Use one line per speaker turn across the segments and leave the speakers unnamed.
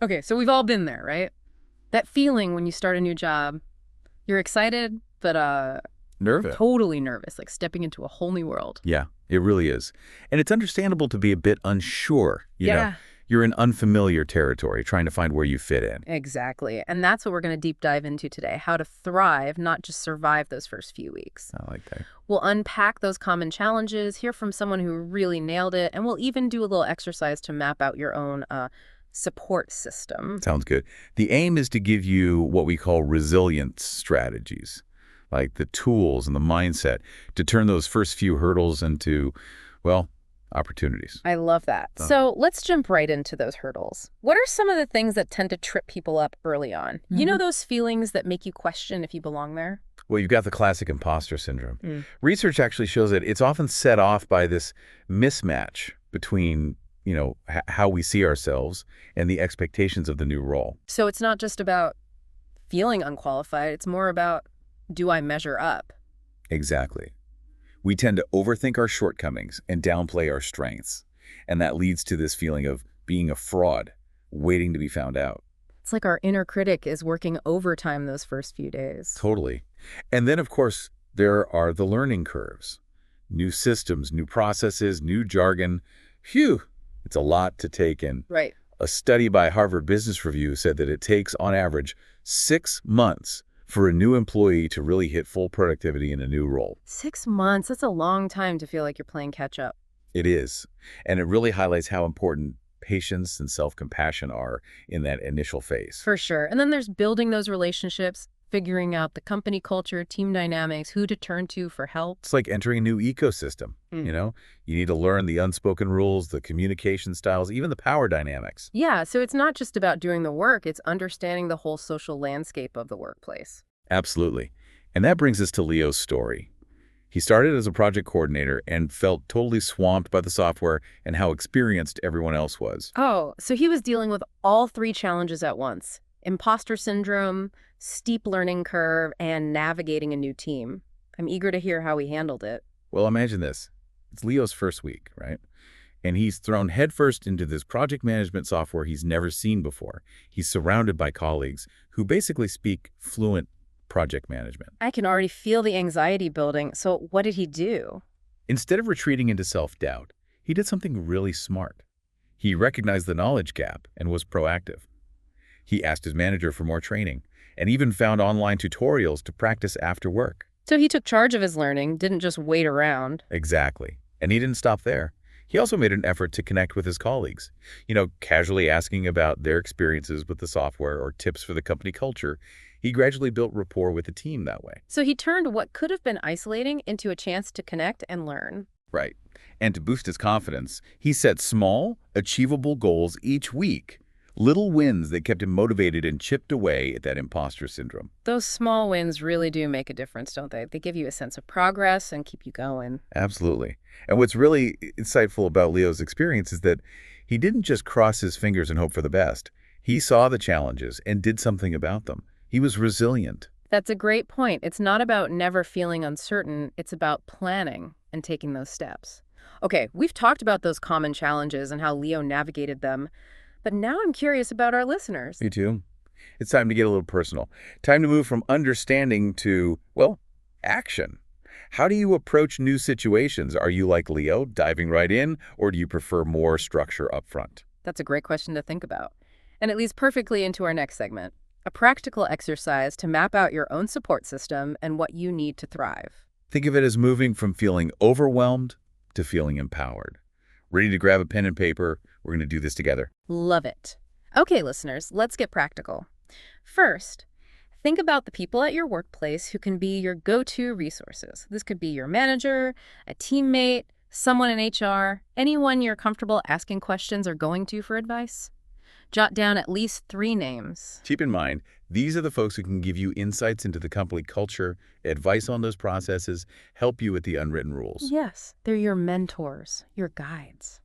Okay, so we've all been there, right? That feeling when you start a new job, you're excited, but
Nervous.
totally nervous, like stepping into a whole new world.
Yeah, it really is. And it's understandable to be a bit unsure.
Yeah.
You're in unfamiliar territory, trying to find where you fit in.
Exactly. And that's what we're going to deep dive into today, how to thrive, not just survive those first few weeks.
I like that.
We'll unpack those common challenges, hear from someone who really nailed it, and we'll even do a little exercise to map out your own support system.
Sounds good. The aim is to give you what we call resilience strategies, like the tools and the mindset to turn those first few hurdles into, well, opportunities.
I love that. So let's jump right into those hurdles. What are some of the things that tend to trip people up early on? You know those feelings that make you question if you belong there?
Well, you've got the classic imposter syndrome. Research actually shows that it's often set off by this mismatch between, how we see ourselves and the expectations of the new role.
So it's not just about feeling unqualified, it's more about, do I measure up?
Exactly. We tend to overthink our shortcomings and downplay our strengths. And that leads to this feeling of being a fraud, waiting to be found out.
It's like our inner critic is working overtime those first few days.
Totally. And then, of course, there are the learning curves. New systems, new processes, new jargon. Phew, it's a lot to take in.
Right.
A study by Harvard Business Review said that it takes, on average, 6 months for a new employee to really hit full productivity in a new role.
6 months, that's a long time to feel like you're playing catch up.
It is. And it really highlights how important patience and self-compassion are in that initial phase.
For sure. And then there's building those relationships, figuring out the company culture, team dynamics, who to turn to for help.
It's like entering a new ecosystem, You need to learn the unspoken rules, the communication styles, even the power dynamics.
Yeah, so it's not just about doing the work, it's understanding the whole social landscape of the workplace.
Absolutely. And that brings us to Leo's story. He started as a project coordinator and felt totally swamped by the software and how experienced everyone else was.
Oh, so he was dealing with all three challenges at once: imposter syndrome, steep learning curve, and navigating a new team. I'm eager to hear how he handled it.
Well, imagine this. It's Leo's first week, right? And he's thrown headfirst into this project management software he's never seen before. He's surrounded by colleagues who basically speak fluent project management.
I can already feel the anxiety building, so what did he do?
Instead of retreating into self-doubt, he did something really smart. He recognized the knowledge gap and was proactive. He asked his manager for more training and even found online tutorials to practice after work.
So he took charge of his learning, didn't just wait around.
Exactly. And he didn't stop there. He also made an effort to connect with his colleagues, casually asking about their experiences with the software or tips for the company culture. He gradually built rapport with the team that way.
So he turned what could have been isolating into a chance to connect and learn.
Right. And to boost his confidence, he set small, achievable goals each week. Little wins that kept him motivated and chipped away at that imposter syndrome.
Those small wins really do make a difference, don't they? They give you a sense of progress and keep you going.
Absolutely. And what's really insightful about Leo's experience is that he didn't just cross his fingers and hope for the best. He saw the challenges and did something about them. He was resilient.
That's a great point. It's not about never feeling uncertain. It's about planning and taking those steps. Okay, we've talked about those common challenges and how Leo navigated them. But now I'm curious about our listeners.
Me too. It's time to get a little personal. Time to move from understanding to, action. How do you approach new situations? Are you like Leo, diving right in, or do you prefer more structure up front?
That's a great question to think about. And it leads perfectly into our next segment, a practical exercise to map out your own support system and what you need to thrive.
Think of it as moving from feeling overwhelmed to feeling empowered. Ready to grab a pen and paper? We're going to do this together.
Love it. Okay, listeners, let's get practical. First, think about the people at your workplace who can be your go-to resources. This could be your manager, a teammate, someone in HR, anyone you're comfortable asking questions or going to for advice. Jot down at least 3 names.
Keep in mind, these are the folks who can give you insights into the company culture, advice on those processes, help you with the unwritten rules.
Yes, they're your mentors, your guides.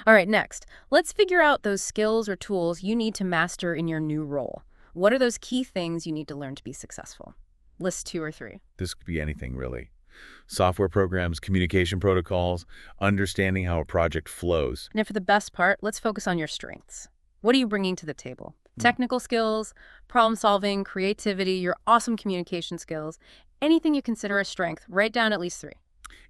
All right, next, let's figure out those skills or tools you need to master in your new role. What are those key things you need to learn to be successful? List 2 or 3.
This could be anything, really. Software programs, communication protocols, understanding how a project flows.
Now for the best part, let's focus on your strengths. What are you bringing to the table?
Hmm.
Technical skills, problem solving, creativity, your awesome communication skills, anything you consider a strength, write down at least 3.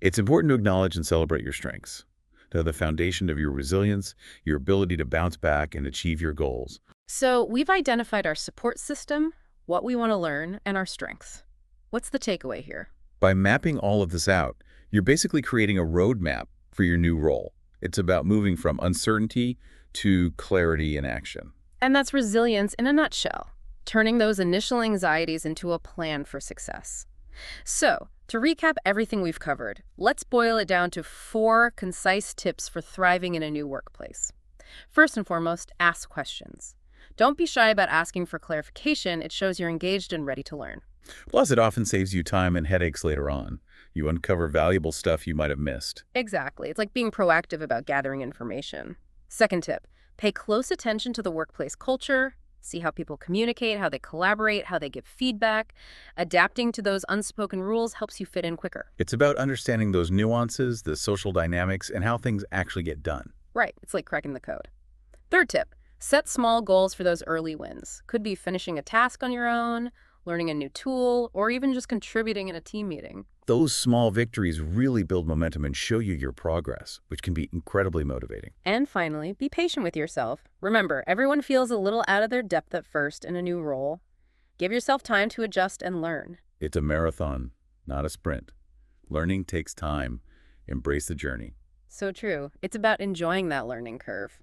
It's important to acknowledge and celebrate your strengths. They're the foundation of your resilience, your ability to bounce back and achieve your goals.
So we've identified our support system, what we want to learn, and our strengths. What's the takeaway here?
By mapping all of this out, you're basically creating a roadmap for your new role. It's about moving from uncertainty to clarity and action.
And that's resilience in a nutshell, turning those initial anxieties into a plan for success. So, to recap everything we've covered, let's boil it down to 4 concise tips for thriving in a new workplace. First and foremost, ask questions. Don't be shy about asking for clarification. It shows you're engaged and ready to learn.
Plus, it often saves you time and headaches later on. You uncover valuable stuff you might have missed.
Exactly. It's like being proactive about gathering information. Second tip, pay close attention to the workplace culture. See how people communicate, how they collaborate, how they give feedback. Adapting to those unspoken rules helps you fit in quicker.
It's about understanding those nuances, the social dynamics, and how things actually get done.
Right, it's like cracking the code. Third tip, set small goals for those early wins. Could be finishing a task on your own, learning a new tool, or even just contributing in a team meeting.
Those small victories really build momentum and show you your progress, which can be incredibly motivating.
And finally, be patient with yourself. Remember, everyone feels a little out of their depth at first in a new role. Give yourself time to adjust and learn.
It's a marathon, not a sprint. Learning takes time. Embrace the journey.
So true. It's about enjoying that learning curve.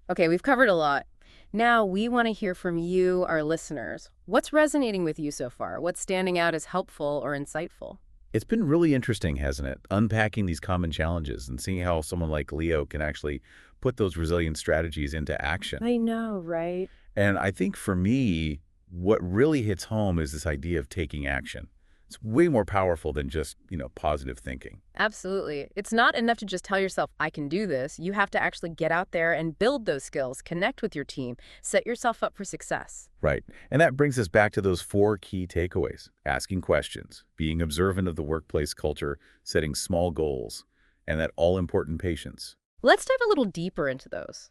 Okay, we've covered a lot. Now we want to hear from you, our listeners. What's resonating with you so far? What's standing out as helpful or insightful?
It's been really interesting, hasn't it? Unpacking these common challenges and seeing how someone like Leo can actually put those resilient strategies into action.
I know, right?
And I think for me, what really hits home is this idea of taking action. It's way more powerful than just, positive thinking.
Absolutely. It's not enough to just tell yourself, I can do this. You have to actually get out there and build those skills, connect with your team, set yourself up for success.
Right. And that brings us back to those 4 key takeaways: asking questions, being observant of the workplace culture, setting small goals, and that all-important patience.
Let's dive a little deeper into those.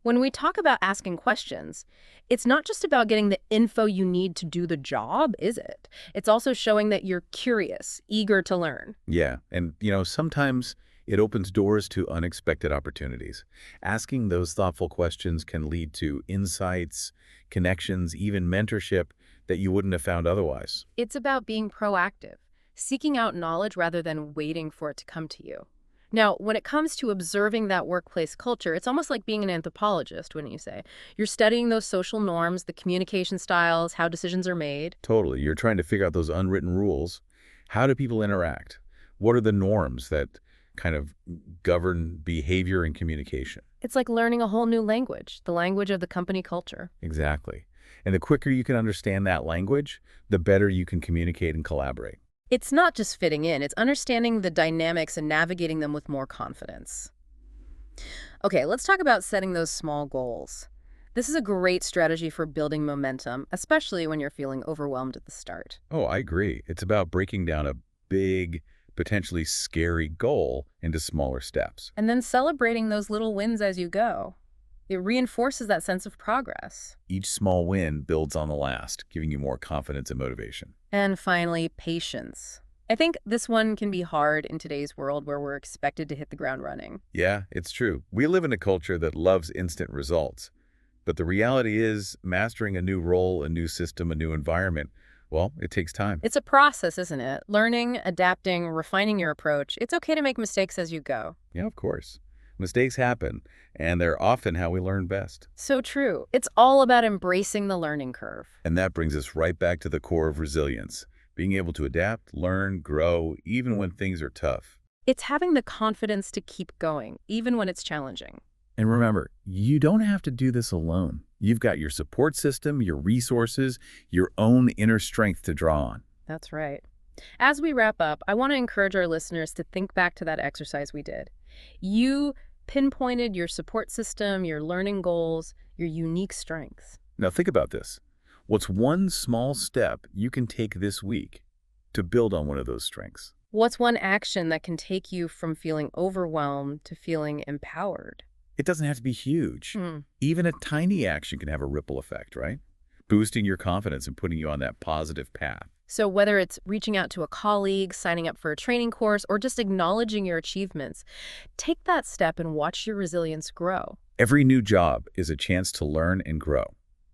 When we talk about asking questions, it's not just about getting the info you need to do the job, is it? It's also showing that you're curious, eager to learn.
Yeah. And, sometimes it opens doors to unexpected opportunities. Asking those thoughtful questions can lead to insights, connections, even mentorship that you wouldn't have found otherwise.
It's about being proactive, seeking out knowledge rather than waiting for it to come to you. Now, when it comes to observing that workplace culture, it's almost like being an anthropologist, wouldn't you say? You're studying those social norms, the communication styles, how decisions are made.
Totally. You're trying to figure out those unwritten rules. How do people interact? What are the norms that kind of govern behavior and communication?
It's like learning a whole new language, the language of the company culture.
Exactly. And the quicker you can understand that language, the better you can communicate and collaborate.
It's not just fitting in, it's understanding the dynamics and navigating them with more confidence. Okay, let's talk about setting those small goals. This is a great strategy for building momentum, especially when you're feeling overwhelmed at the start.
Oh, I agree. It's about breaking down a big, potentially scary goal into smaller steps.
And then celebrating those little wins as you go. It reinforces that sense of progress.
Each small win builds on the last, giving you more confidence and motivation.
And finally, patience. I think this one can be hard in today's world where we're expected to hit the ground running.
Yeah, it's true. We live in a culture that loves instant results. But the reality is, mastering a new role, a new system, a new environment, well, it takes time.
It's a process, isn't it? Learning, adapting, refining your approach. It's okay to make mistakes as you go.
Yeah, of course. Mistakes happen, and they're often how we learn best.
So true. It's all about embracing the learning curve.
And that brings us right back to the core of resilience, being able to adapt, learn, grow, even when things are tough.
It's having the confidence to keep going, even when it's challenging.
And remember, you don't have to do this alone. You've got your support system, your resources, your own inner strength to draw on.
That's right. As we wrap up, I want to encourage our listeners to think back to that exercise we did. You pinpointed your support system, your learning goals, your unique strengths.
Now think about this. What's one small step you can take this week to build on one of those strengths?
What's one action that can take you from feeling overwhelmed to feeling empowered?
It doesn't have to be huge.
Hmm.
Even a tiny action can have a ripple effect, right? Boosting your confidence and putting you on that positive path.
So whether it's reaching out to a colleague, signing up for a training course, or just acknowledging your achievements, take that step and watch your resilience grow.
Every new job is a chance to learn and grow.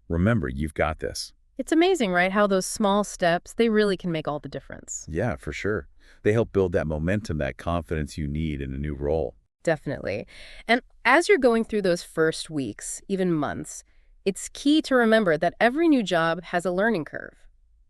Remember, you've got this.
It's amazing, right, how those small steps, they really can make all the difference.
Yeah, for sure. They help build that momentum, that confidence you need in a new role.
Definitely. And as you're going through those first weeks, even months, it's key to remember that every new job has a learning curve.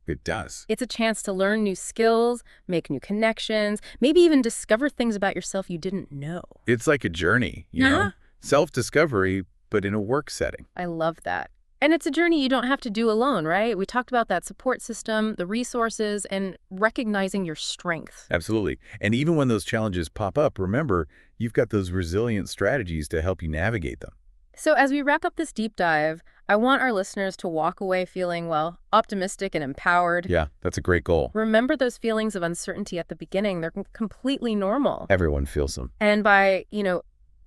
It does.
It's a chance to learn new skills, make new connections, maybe even discover things about yourself you didn't know.
It's like a journey, you know? Self-discovery, but in a work setting.
I love that. And it's a journey you don't have to do alone, right? We talked about that support system, the resources, and recognizing your strengths.
Absolutely. And even when those challenges pop up, remember, you've got those resilient strategies to help you navigate them.
So as we wrap up this deep dive, I want our listeners to walk away feeling, well, optimistic and empowered.
Yeah, that's a great goal.
Remember those feelings of uncertainty at the beginning. They're completely normal.
Everyone feels them.
And by,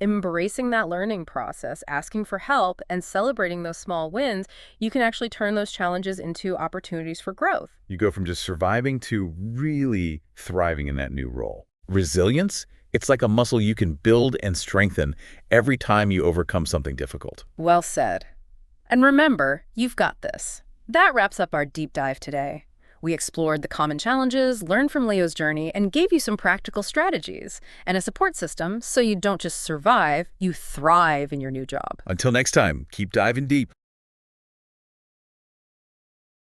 embracing that learning process, asking for help, and celebrating those small wins, you can actually turn those challenges into opportunities for growth.
You go from just surviving to really thriving in that new role. Resilience, it's like a muscle you can build and strengthen every time you overcome something difficult.
Well said. And remember, you've got this. That wraps up our deep dive today. We explored the common challenges, learned from Leo's journey, and gave you some practical strategies and a support system so you don't just survive, you thrive in your new job.
Until next time, keep diving deep.